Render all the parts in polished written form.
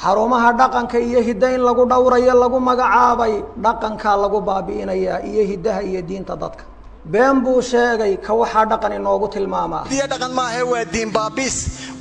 xarumaha dhaqanka iyo hidda in lagu dhowrayo lagu magacaabay dhaqanka lagu baabi'inaya iyo hiddaha iyo diinta dadka been buu sheegay ka waxa dhaqan inoogu tilmaamaa diya dhaqan ma aha waa diin baabis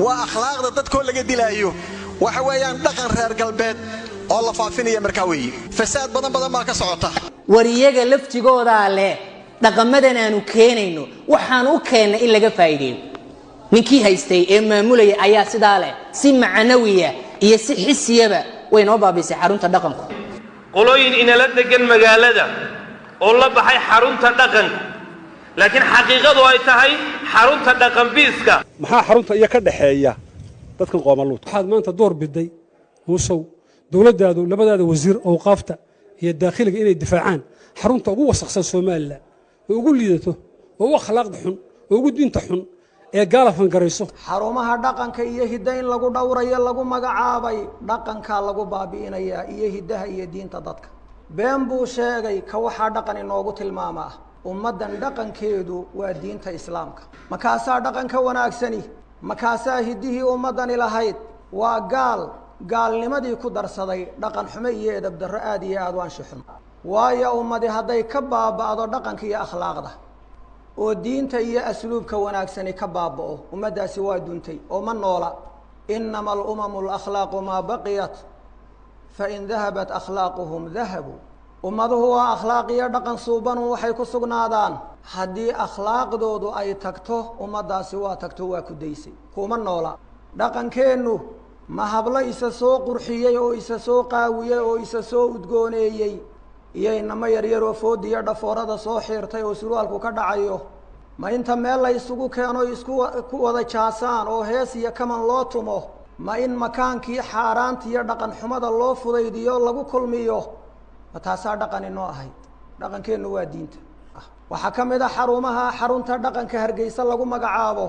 waa akhlaaqda dadkoo laga dilaayo waxa weeyaan dhaqan reer galbeed oo la faafinaya markaa weeye fasaad badan ma ka socota wariyaga laftigooda leh dhaqamadan aanu keenayno waxaan u keenay in laga faa'iideeyo ninkii haystay ee maamulaya ayaa sidaa leh si macnawiya iyo si xisiyaba way noo baabisay xarunta dhaqanku qolooyin inala degan magaalada oo la baxay xarunta dhaqanka laakiin xaqiiqadu ay tahay xarunta dhaqan biiska maxaa xarunta iyo ka dhaxeeya dadkan qoomaluud waxaad maanta door biday muusow dawladdaadu labadaada wasiir awqaafta iyo daakhiliga inay difaacaan xarunta ugu wasaqsan Soomaaliland oo ugu liidato oo ugu akhlaaqda xun oo ugu diinta xun ee gaalafan garayso xarumaha dhaqanka iyo hidda in lagu dhowrayo lagu magacaabay dhaqanka lagu baabi'inaya iyo hiddaha iyo diinta dadka been buu sheegay ka waxa dhaqan inoogu tilmaamaa ummadan dhaqankeedu waa diinta islaamka makaasaa dhaqanka wanaagsani makaasaa hiddihii ummadani lahayd waa gaalnimadii ku darsaday dhaqan xumo iyo edab darro aad iyo aad u anshaxun waayo ummadi hadday ka baaba'do dhaqanka iyo akhlaaqda oo diinta iyo asluubka wanaagsani ka baaba'o ummadaasi waa duntay oo ma noola innama al-umamu al-akhlaaqu maa baqiyat fa in dahabat akhlaaquhum dahabuu ummaduhu waa akhlaaq iyo dhaqan suuban waxay ku sugnaadaan haddii akhlaaqdoodu ay tagto ummadaasi waa tagto waa ku daysay kuma noola dhaqankeennu ma hablo isa soo qurxiyey oo isa soo qaawiyey oo isa soo udgooneeyey iyo inama yaryar oo foodiyo dhafoorada soo xiirtay oo surwaalku ka dhacayo ma inta meel la isugu keeno isku ku wada jaasaan oo hees iyo kaman loo tumo ma in makaankii xaaraanta iyo dhaqan xumada loo fudaydiyo lagu kulmiyo ma taasaa dhaqan inoo ahayd dhaqankeennu waa diinta waxaa ka mid ah xarunta dhaqanka Hargeysa lagu magacaabo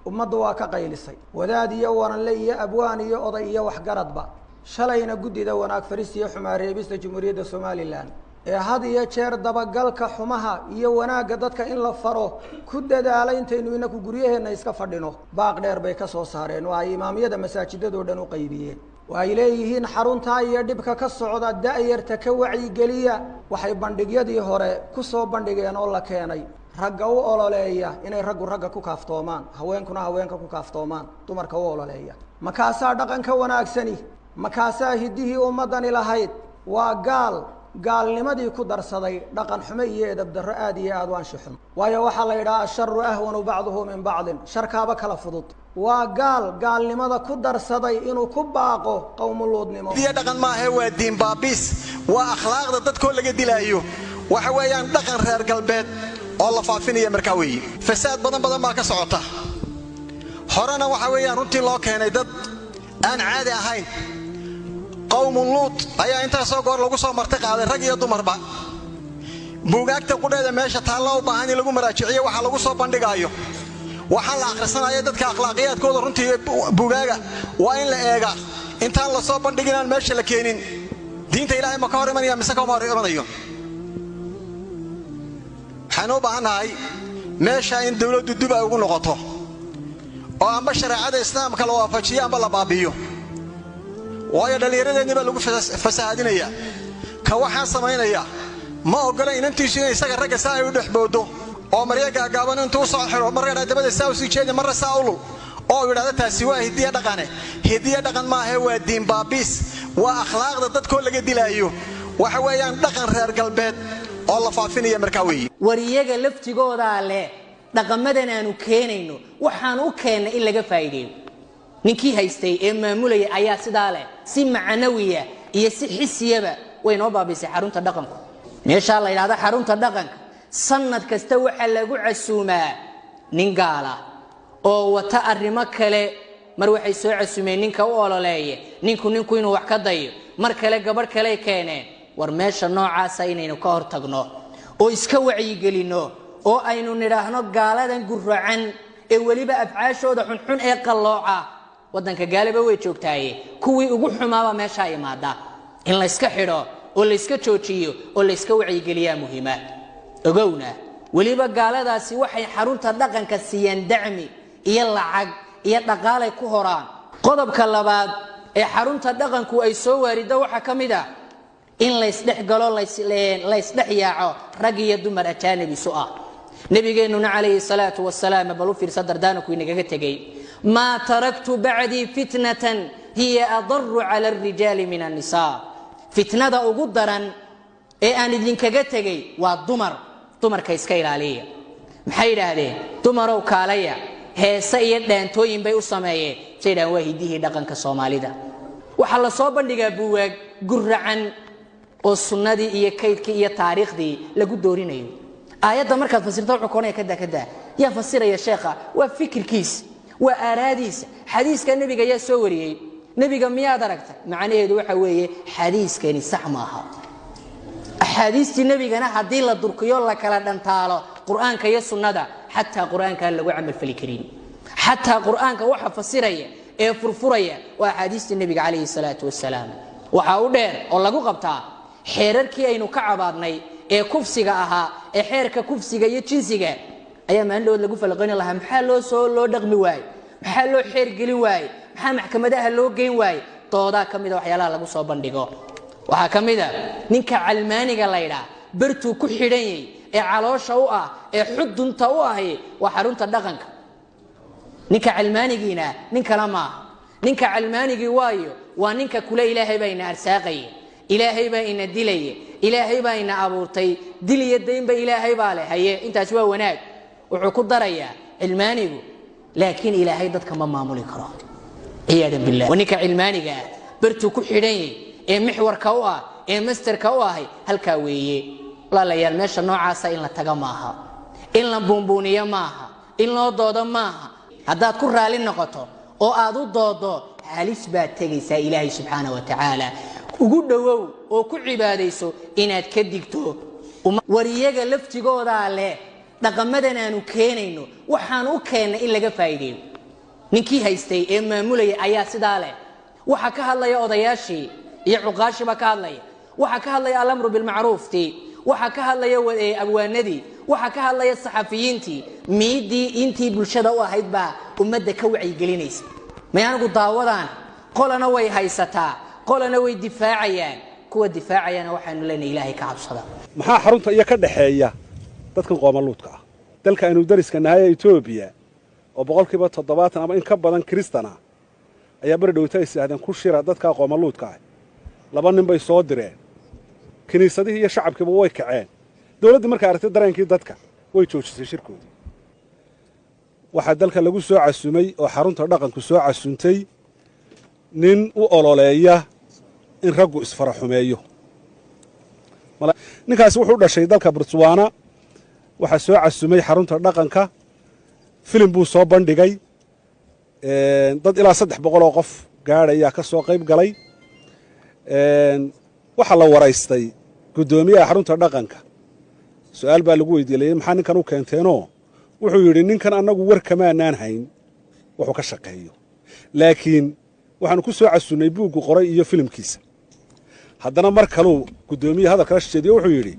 ummaddu waa ka qaylisay wadaad iyo waranle iyo abwaan iyo oday iyo waxgaradba shalayna guddida wanaag faris iyo xumaareebista Jamhuuriyadda Soomaaliland ee had iyo jeer dabagalka xumaha iyo wanaagga dadka in la faro ku dadaalay intaynu inaku guryaheena iska fadhino baaq dheer bay ka soo saareen oo ay imaamiyada masaajidada dhan u qaybiyeen way leeyihiin xarunta iyo dhibka ka socda daayarta ka wacyi geliya waxay bandhigyadii hore ku soo bandhigeen oo la keenay ragga u ololeeya inay ragga ku kaaftoomaan haweenkuna haweenka ku kaaftoomaan dumarka u ololeeya makaasaa dhaqanka wanaagsani makaasaa hiddihii ummadani lahayd waa gaalnimadii ku darsaday dhaqan xumo iyo edab darro aad iyo aad u anshaxun waayo waxaa la yidhaha asharu ahwanu bacduhu min bacdin sharkaaba kala fudud waa gaalnimada ku darsaday inuu ku baaqo qowmuluudnimo diya dhaqan ma aha waa diin baabis waa akhlaaqda dadkoo laga dilaayo waxa weeyaan dhaqan reer galbeed oo la faafinaya markaa weeye fasaad badan ma ka socota horena waxa weeyaan runtii loo keenay dad aan caadi ahayn قوم لوط ayaa inta soo goor lagu soo martay qaaday rag iyo dumarba buugaagta qudheeda meesha taalo u baahan in lagu maraajiciyo waxa lagu soo bandhigayo waxa la akhrisanayo dadka akhlaaqiyadkooda runtii buugaaga waa in la eega inta la soo bandhiginaan meesha la keenin diinta Ilaahay ma ka hor imanaya mise ka hor imanayo waxaan u baahanahay meesha in dawladdu dib ay ugu noqoto oo amba shariicada islaamka la waafajiyo amba la baabiyo waayo dhalinyaradeennii lagu fasahaadinaya ka waxa sameynaya ma ogola inantiisu inay isaga ragga saa ay u dhaxboodo oo maryaga gaaban intuu soo xiro marka dabada saa u sii jeeday marra saa ulu oo yiraahdo taasi waa hidiya dhaqan ma aha waa diin baabis waa akhlaaqda dadkoo laga dilaayo waxa weeyaan dhaqan reer galbeed oo la faafinaya markaa weeye wariyaga laftigooda leh dhaqamadan aanu keenayno waxaan u keenay in laga faa'iideeyo ninkii haystay ee maamulaya ayaa sidaa leh si macnawiya iyo si xisiyaba way noo baabisay xarunta dhaqanku meesha la yiraahdo xarunta dhaqanka sanad kasta waxa lagu casuumaa nin gaala oo wata arrimo kale mar waxay soo casuumeen ninka u ololeeya ninku inuu wax ka dayo mar kale gabadh kale keeneen war meesha noocaas inaynu ka hor tagno oo iska wacyi gelino oo aynu niraahno gaaladan guracan ee waliba afcaashooda xun ee qalooca wadanka gaalaba way joogtaaye kuwii ugu xumaaba meesha imaada in la iska xidho oo la iska joojiyo oo la iska wacyi geliyaa muhiima ogowna waliba gaaladaasi waxay xarunta dhaqanka siiyeen dacmi iyo lacag iyo dhaqaale ku horaan qodobka labaad ee xarunta dhaqanku ay soo waarido waxa kamid ah in la isdhex galo la isdhex yaaco rag iyo dumar ajaanabi isu ah nabigeennuna calayhi salaatu wasalaam bal u fiirsa dardaanku inaga tagay ma taraktu ba'di fitnatan hiya adarru ala ar-rijali min an-nisaa fitnada ugu daran ee aan idinkaga tagay waa dumarka iska ilaaliya maxay yiraahdeen dumarow kaalaya heesa iyo dhaantooyin bay u sameeyeen sidaan waa hidihii dhaqanka Soomaalida waxa la soo bandhigaa buugaag guracan oo sunnadii iyo kaydkii iyo taariikhdii lagu doorinayo aayadda markaad fasirto wuxuu koonay kada yaa fasiraya sheekha waa fikirkiis waa araadiis xadiiska nabiga yaa soo wariyay nabiga miyaad aragtay macnaheedu waxa weeye xadiiskani sax maaha axaadiistii nabigana haddii la durkiyo la kala dhantaalo quraanka iyo sunnada xataa quraanka lagu camal fali karin xataa quraanka waxa fasiraya ee furfuraya waa axaadiistii nabiga calayhi salaatu wasalaam waxa u dheer oo lagu qabtaa xeerarkii aynu ka cabaadnay ee kufsiga ahaa ee xeerka kufsiga iyo jinsiga ayaa maandhood lagu falqayn lahaa maxaa loo dhaqmi waay maxaa loo xeer gelin waay maxaa maxkamadaha loo geyn waay dooda kamid waxyaalaha lagu soo bandhigo waxa kamid ah ninka calmaaniga la yiraahdo bartu ku xidhan ee caloosha u ah ee xudunta u ah waa xarunta dhaqanka ninka calmaanigiina nin kala ma ninka calmaanigi waayo waa ninka kula ilaahay baa ina arsaaqay ilaahay baa ina dilay ilaahay baa ina abuurtay dil iyo deynba ilaahay baa leh haye intaas waa wanaag wuxuu ku darayaa cilmaanigu laakiin ilaahay dadka ma maamuli karo iyaadan billah wanika cilmaaniga bartu ku xidhan ee mixwarka u ah ee masterka u ah halka weeye walaalayaal meesha noocaas in la taga maaha in la buunbuuniyo maaha in loo doodo maaha haddaad ku raali noqoto oo aad u doodo halis baa tagaysaa ilaahay subxaanahu wa tacaala ugu dhawow oo ku cibaadayso inaad ka digto wariyaga laftigooda leh dhaqamadan aanu keenayno waxaan u keenay in laga faa'iideeyo ninkii haystay ee maamulaya ayaa sidaa leh waxa ka hadlaya odayaashii iyo cuqaashiba ka hadlaya waxa ka hadlaya al-amru bil ma'ruufti waxa ka hadlaya abwaanadii waxa ka hadlaya saxafiyiintii miidii intii bulshada u ahayd baa ummadda ka wacyi gelinaysa mayaanku daawadaan qolana way haysataa qolana way difaacayaan kuwa difaacayana waxaanu leenahay ilaahay ka cabsada maxaa xarunta iyo ka dhaxeeya dadkan qoomaluudka ah dalka aynu dariska nahay Itoobiya oo boqolkiiba 70 ama in ka badan Kristana ayaa bar dhawtay saadan ku shira dadka qoomaluudka ah laba nin bay soo direen kiniisadihii iyo shacabkiiba way kaceen dawladda markay aragtay dareenkii dadka way joojisay shirkoodii waxa dalka lagu soo casumay oo xarunta dhaqanku soo casuntay nin u ololeeya in raggu isfaraxumeeyo ninkaas wuxuu dhashay dalka Botswana waxa soo casumay xarunta dhaqanka filim buu soo bandhigay dad ilaa 300 oo qof gaaraya ka soo qayb galay waxa la waraystay gudoomiyaha xarunta dhaqanka su'aal baa lagu weydiiyay maxaa ninkan u keenteeno wuxuu yiri ninkan anagu war kama aanan hayn wuxuu ka shaqeeyo laakiin waxaan ku soo casunay buugu qoray iyo filimkiisa haddana mar kale gudoomiyaha hadalka sheediyo wuxuu yiri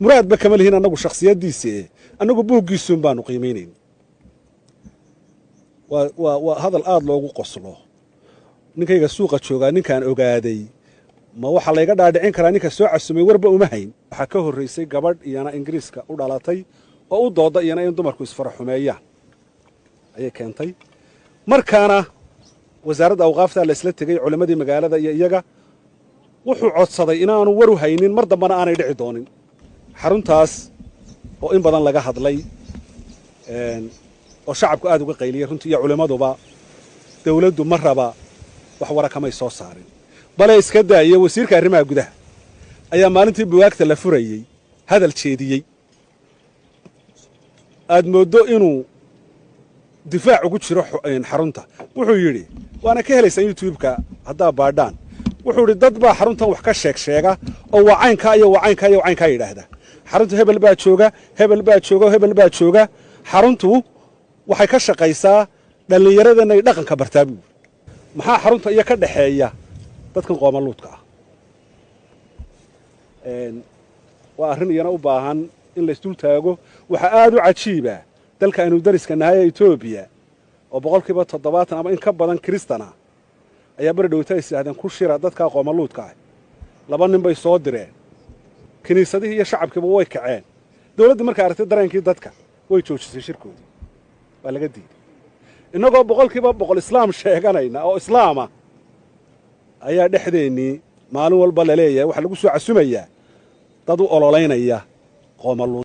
muraad ba kama lihin anagu shakhsiyadiisa anagu buugiisu baanu qiimeynay waa hadal aad loogu qoslo ninkayga suuqa jooga ninkan ogaaday ma waxa la iga dhaadhicin karaa ninka soo casumay warba uma hayn waxa ka horeysay gabadh iyana Ingiriiska u dhalatay oo u dooda iyana in dumarku isfaraxumeeyaan ayay keentay markaana wasaaradda awqaafta la isla tagay culimadii magaalada iyo iyaga wuxuu codsaday inaanu war u haynin mar dambana aanay dhici doonin xaruntaas oo in badan laga hadlay oo shacabku aad uga qayliyay runtii iyo culimaduba dawladdu ma raba wax wara kama soo saarin bal iska daayay wasiirka arrimaha gudaha ayaa maalintii buugaagta la furayay hadal jeediyay aad moodo inuu difaac ugu jiro xarunta wuxuu yiri waana ka helaysaa YouTube-ka hadda baadhaan wuxuu yiri dad baa xaruntan wax ka sheega oo wacaynka iyo wacaynka yiraahda xarunta hebel baa jooga xaruntu waxay ka shaqaysaa dhalinyarada ay dhaqanka bartaabi maxaa xarunta iyo ka dhaxeeya dadkan qoomaluudka ah waa arrin iyana u baahan in la isdul taago waxa aad u cajiiba dalka aynu dariska nahay Itoobiya oo boqolkiiba 70 ama in ka badan Kristana ayaa bari dhowta is yidhahdeen ku shira dadkaa qoomaluudka ah 2 nin bay soo direen kiniisadihii iyo shacabkiiba way kaceen dawladdu markay aragtay dareenkii dadka way joojisay shirkoodii waa laga diiday innagoo 100% islaam sheeganayna oo islaama ayaa dhexdeennii maalin walba la leeyahay waxa lagu soo casumayaa dad u ololeynaya qoomaluud